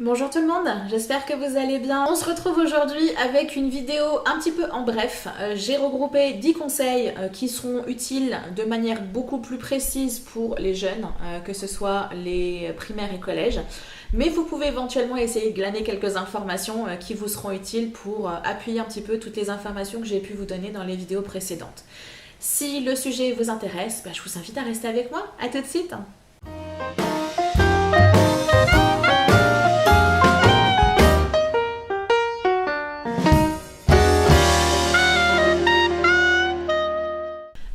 Bonjour tout le monde, j'espère que vous allez bien. On se retrouve aujourd'hui avec une vidéo un petit peu en bref. J'ai regroupé 10 conseils qui seront utiles de manière beaucoup plus précise pour les jeunes, que ce soit les primaires et collèges. Mais vous pouvez éventuellement essayer de glaner quelques informations qui vous seront utiles pour appuyer un petit peu toutes les informations que j'ai pu vous donner dans les vidéos précédentes. Si le sujet vous intéresse, je vous invite à rester avec moi. À tout de suite.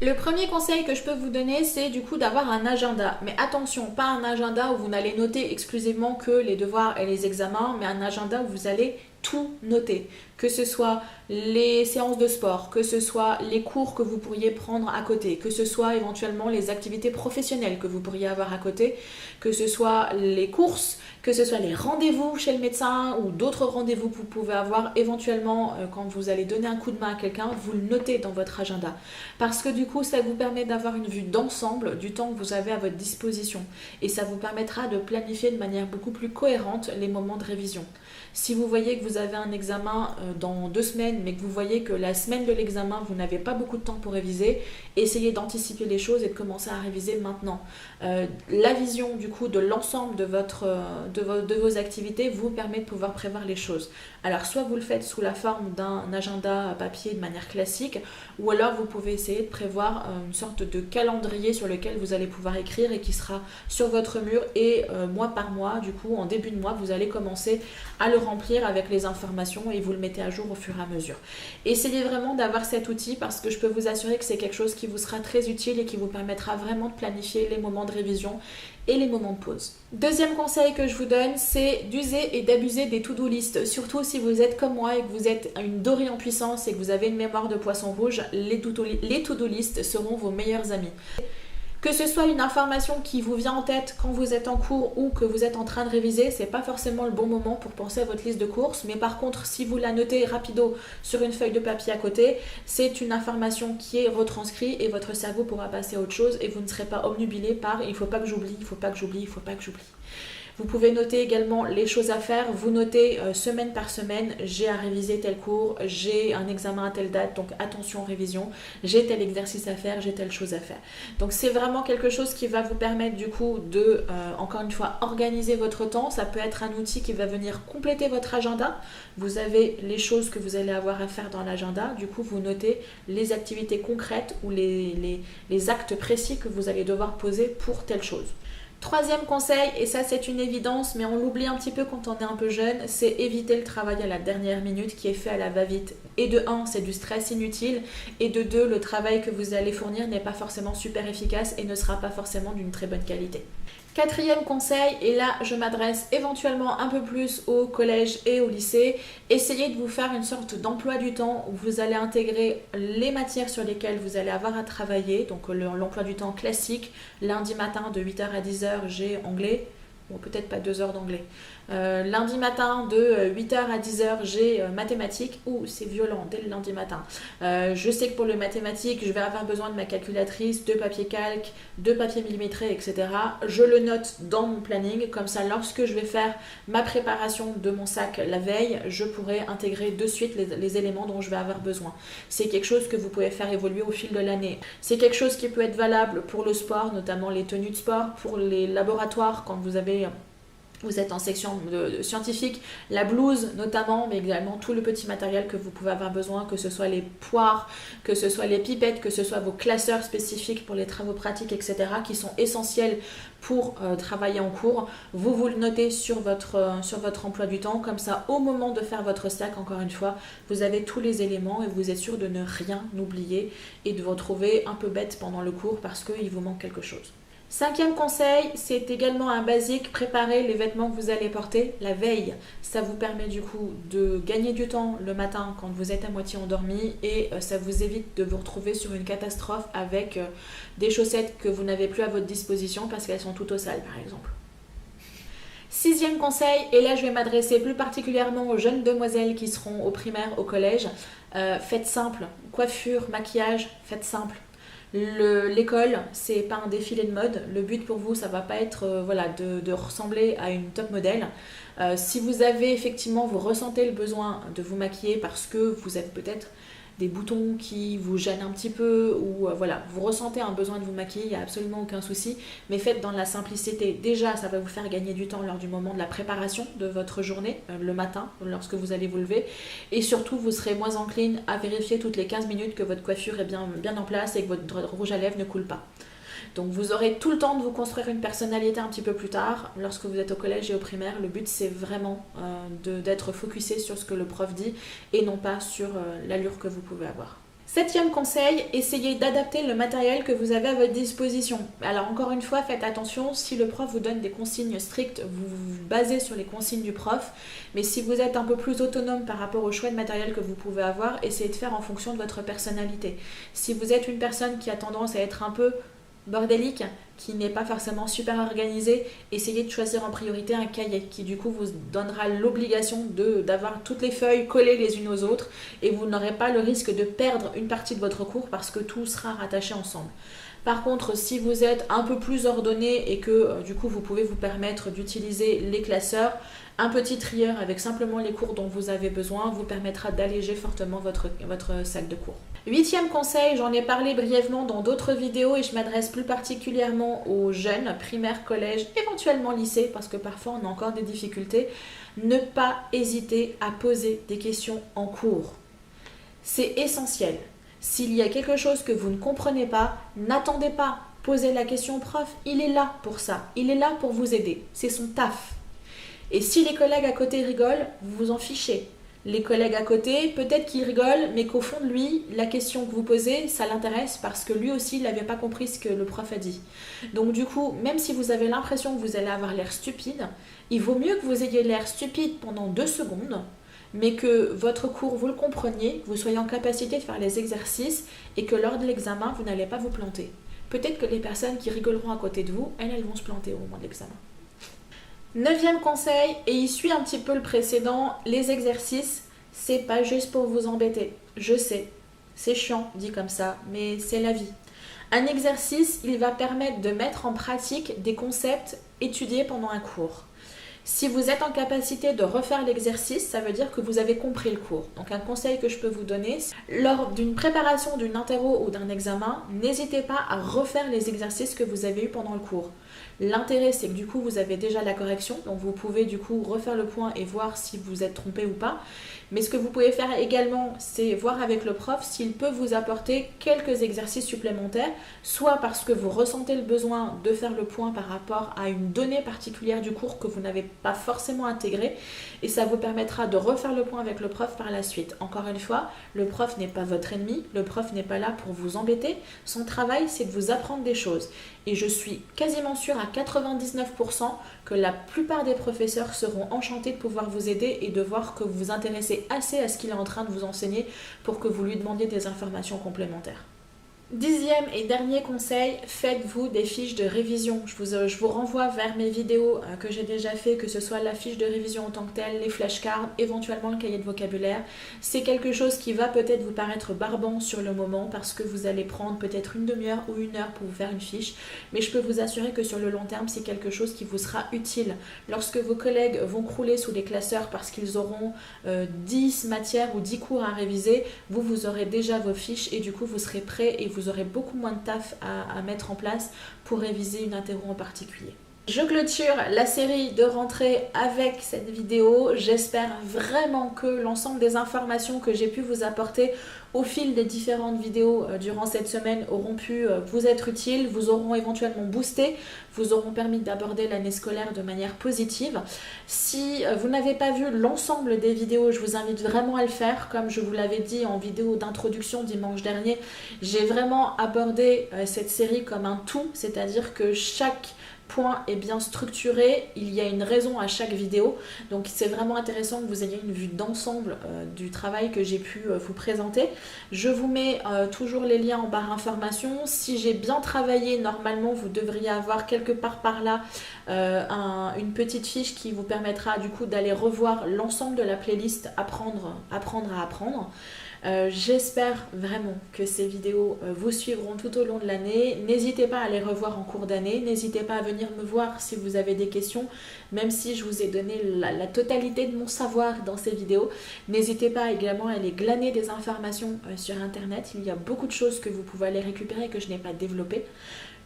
Le premier conseil que je peux vous donner, c'est du coup d'avoir un agenda. Mais attention, pas un agenda où vous n'allez noter exclusivement que les devoirs et les examens, mais un agenda où vous allez tout noter. Que ce soit les séances de sport, que ce soit les cours que vous pourriez prendre à côté, que ce soit éventuellement les activités professionnelles que vous pourriez avoir à côté, que ce soit les courses, que ce soit les rendez-vous chez le médecin ou d'autres rendez-vous que vous pouvez avoir éventuellement quand vous allez donner un coup de main à quelqu'un, vous le notez dans votre agenda. Parce que du coup, ça vous permet d'avoir une vue d'ensemble du temps que vous avez à votre disposition et ça vous permettra de planifier de manière beaucoup plus cohérente les moments de révision. Si vous voyez que vous avez un examen dans 2 semaines, mais que vous voyez que la semaine de l'examen, vous n'avez pas beaucoup de temps pour réviser, essayez d'anticiper les choses et de commencer à réviser maintenant. La vision du coup de l'ensemble de vos activités vous permet de pouvoir prévoir les choses. Alors soit vous le faites sous la forme d'un agenda papier de manière classique, ou alors vous pouvez essayer de prévoir une sorte de calendrier sur lequel vous allez pouvoir écrire et qui sera sur votre mur et mois par mois, du coup en début de mois, vous allez commencer à le remplir avec les informations et vous le mettez à jour au fur et à mesure. Essayez vraiment d'avoir cet outil parce que je peux vous assurer que c'est quelque chose qui vous sera très utile et qui vous permettra vraiment de planifier les moments de révision et les moments de pause. Deuxième conseil que je vous donne, c'est d'user et d'abuser des to-do list. Surtout si vous êtes comme moi et que vous êtes une dorée en puissance et que vous avez une mémoire de poisson rouge, les to-do list seront vos meilleurs amis. Que ce soit une information qui vous vient en tête quand vous êtes en cours ou que vous êtes en train de réviser, c'est pas forcément le bon moment pour penser à votre liste de courses. Mais par contre, si vous la notez rapido sur une feuille de papier à côté, c'est une information qui est retranscrite et votre cerveau pourra passer à autre chose et vous ne serez pas obnubilé par il faut pas que j'oublie, il faut pas que j'oublie, il faut pas que j'oublie. Vous pouvez noter également les choses à faire. Vous notez semaine par semaine, j'ai à réviser tel cours, j'ai un examen à telle date, donc attention révision, j'ai tel exercice à faire, j'ai telle chose à faire. Donc c'est vraiment quelque chose qui va vous permettre du coup de, encore une fois, organiser votre temps. Ça peut être un outil qui va venir compléter votre agenda. Vous avez les choses que vous allez avoir à faire dans l'agenda. Du coup, vous notez les activités concrètes ou les actes précis que vous allez devoir poser pour telle chose. Troisième conseil, et ça c'est une évidence, mais on l'oublie un petit peu quand on est un peu jeune, c'est éviter le travail à la dernière minute qui est fait à la va-vite. Et de 1, c'est du stress inutile, et de 2, le travail que vous allez fournir n'est pas forcément super efficace et ne sera pas forcément d'une très bonne qualité. Quatrième conseil, et là je m'adresse éventuellement un peu plus au collège et au lycée, essayez de vous faire une sorte d'emploi du temps où vous allez intégrer les matières sur lesquelles vous allez avoir à travailler, donc l'emploi du temps classique, lundi matin de 8h à 10h j'ai anglais, bon peut-être pas 2 heures d'anglais. Lundi matin de 8h à 10h j'ai mathématiques, c'est violent dès le lundi matin. Je sais que pour le mathématiques je vais avoir besoin de ma calculatrice, de papier calque, de papier millimétré, etc. Je le note dans mon planning, comme ça lorsque je vais faire ma préparation de mon sac la veille, je pourrai intégrer de suite les éléments dont je vais avoir besoin. C'est quelque chose que vous pouvez faire évoluer au fil de l'année. C'est quelque chose qui peut être valable pour le sport, notamment les tenues de sport, pour les laboratoires quand vous êtes en section scientifique, la blouse notamment, mais également tout le petit matériel que vous pouvez avoir besoin, que ce soit les poires, que ce soit les pipettes, que ce soit vos classeurs spécifiques pour les travaux pratiques, etc., qui sont essentiels pour travailler en cours. Vous le notez sur votre emploi du temps, comme ça au moment de faire votre sac, encore une fois, vous avez tous les éléments et vous êtes sûr de ne rien oublier et de vous retrouver un peu bête pendant le cours parce qu'il vous manque quelque chose. Cinquième conseil, c'est également un basique, préparer les vêtements que vous allez porter la veille. Ça vous permet du coup de gagner du temps le matin quand vous êtes à moitié endormi et ça vous évite de vous retrouver sur une catastrophe avec des chaussettes que vous n'avez plus à votre disposition parce qu'elles sont toutes au sale par exemple. Sixième conseil, et là je vais m'adresser plus particulièrement aux jeunes demoiselles qui seront au primaire, au collège, faites simple, coiffure, maquillage, faites simple. L'école, c'est pas un défilé de mode. Le but pour vous, ça va pas être voilà, de ressembler à une top modèle. Si vous avez effectivement, vous ressentez le besoin de vous maquiller parce que vous êtes peut-être des boutons qui vous gênent un petit peu ou voilà, vous ressentez un besoin de vous maquiller, il n'y a absolument aucun souci, mais faites dans la simplicité. Déjà, ça va vous faire gagner du temps lors du moment de la préparation de votre journée, le matin, lorsque vous allez vous lever, et surtout, vous serez moins encline à vérifier toutes les 15 minutes que votre coiffure est bien en place et que votre rouge à lèvres ne coule pas. Donc vous aurez tout le temps de vous construire une personnalité un petit peu plus tard. Lorsque vous êtes au collège et au primaire, le but c'est vraiment d'être focusé sur ce que le prof dit et non pas sur l'allure que vous pouvez avoir. Septième conseil, essayez d'adapter le matériel que vous avez à votre disposition. Alors encore une fois, faites attention, si le prof vous donne des consignes strictes, vous vous basez sur les consignes du prof. Mais si vous êtes un peu plus autonome par rapport au choix de matériel que vous pouvez avoir, essayez de faire en fonction de votre personnalité. Si vous êtes une personne qui a tendance à être un peu bordélique, qui n'est pas forcément super organisé, essayez de choisir en priorité un cahier qui du coup vous donnera l'obligation d'avoir toutes les feuilles collées les unes aux autres et vous n'aurez pas le risque de perdre une partie de votre cours parce que tout sera rattaché ensemble. Par contre, si vous êtes un peu plus ordonné et que du coup vous pouvez vous permettre d'utiliser les classeurs, un petit trieur avec simplement les cours dont vous avez besoin vous permettra d'alléger fortement votre sac de cours. Huitième conseil, j'en ai parlé brièvement dans d'autres vidéos et je m'adresse plus particulièrement aux jeunes, primaire, collège, éventuellement lycée, parce que parfois on a encore des difficultés. Ne pas hésiter à poser des questions en cours. C'est essentiel. S'il y a quelque chose que vous ne comprenez pas, n'attendez pas. Posez la question au prof. Il est là pour ça. Il est là pour vous aider. C'est son taf. Et si les collègues à côté rigolent, vous vous en fichez. Les collègues à côté, peut-être qu'ils rigolent, mais qu'au fond de lui, la question que vous posez, ça l'intéresse parce que lui aussi, il n'avait pas compris ce que le prof a dit. Donc du coup, même si vous avez l'impression que vous allez avoir l'air stupide, il vaut mieux que vous ayez l'air stupide pendant 2 secondes, mais que votre cours, vous le compreniez, que vous soyez en capacité de faire les exercices et que lors de l'examen, vous n'allez pas vous planter. Peut-être que les personnes qui rigoleront à côté de vous, elles vont se planter au moment de l'examen. 9e conseil, et il suit un petit peu le précédent, les exercices, c'est pas juste pour vous embêter. Je sais, c'est chiant dit comme ça, mais c'est la vie. Un exercice, il va permettre de mettre en pratique des concepts étudiés pendant un cours. Si vous êtes en capacité de refaire l'exercice, ça veut dire que vous avez compris le cours. Donc un conseil que je peux vous donner, lors d'une préparation d'une interro ou d'un examen, n'hésitez pas à refaire les exercices que vous avez eus pendant le cours. L'intérêt, c'est que du coup, vous avez déjà la correction, donc vous pouvez du coup refaire le point et voir si vous êtes trompé ou pas. Mais ce que vous pouvez faire également, c'est voir avec le prof s'il peut vous apporter quelques exercices supplémentaires, soit parce que vous ressentez le besoin de faire le point par rapport à une donnée particulière du cours que vous n'avez pas forcément intégrée, et ça vous permettra de refaire le point avec le prof par la suite. Encore une fois, le prof n'est pas votre ennemi, le prof n'est pas là pour vous embêter, son travail c'est de vous apprendre des choses. Et je suis quasiment sûre à 99% que la plupart des professeurs seront enchantés de pouvoir vous aider et de voir que vous vous intéressez assez à ce qu'il est en train de vous enseigner pour que vous lui demandiez des informations complémentaires. 10e et dernier conseil, faites-vous des fiches de révision. Je vous renvoie vers mes vidéos que j'ai déjà fait, que ce soit la fiche de révision en tant que telle, les flashcards, éventuellement le cahier de vocabulaire. C'est quelque chose qui va peut-être vous paraître barbant sur le moment parce que vous allez prendre peut-être une demi-heure ou 1 heure pour vous faire une fiche. Mais je peux vous assurer que sur le long terme, c'est quelque chose qui vous sera utile. Lorsque vos collègues vont crouler sous les classeurs parce qu'ils auront 10 matières ou 10 cours à réviser, vous aurez déjà vos fiches et du coup vous serez prêt et vous aurez beaucoup moins de taf à mettre en place pour réviser une interro en particulier. Je clôture la série de rentrée avec cette vidéo. J'espère vraiment que l'ensemble des informations que j'ai pu vous apporter au fil des différentes vidéos durant cette semaine auront pu vous être utiles, vous auront éventuellement boosté, vous auront permis d'aborder l'année scolaire de manière positive. Si vous n'avez pas vu l'ensemble des vidéos, je vous invite vraiment à le faire. Comme je vous l'avais dit en vidéo d'introduction dimanche dernier, j'ai vraiment abordé cette série comme un tout, c'est-à-dire que chaque point est bien structuré, il y a une raison à chaque vidéo, donc c'est vraiment intéressant que vous ayez une vue d'ensemble du travail que j'ai pu vous présenter. Je vous mets toujours les liens en barre information. Si j'ai bien travaillé, normalement vous devriez avoir quelque part par là une petite fiche qui vous permettra du coup d'aller revoir l'ensemble de la playlist apprendre à apprendre. J'espère vraiment que ces vidéos vous suivront tout au long de l'année. N'hésitez pas à les revoir en cours d'année. N'hésitez pas à venir me voir si vous avez des questions, même si je vous ai donné la totalité de mon savoir dans ces vidéos. N'hésitez pas également à aller glaner des informations sur internet. Il y a beaucoup de choses que vous pouvez aller récupérer que je n'ai pas développées.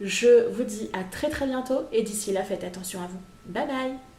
Je vous dis à très très bientôt et d'ici là faites attention à vous. Bye bye.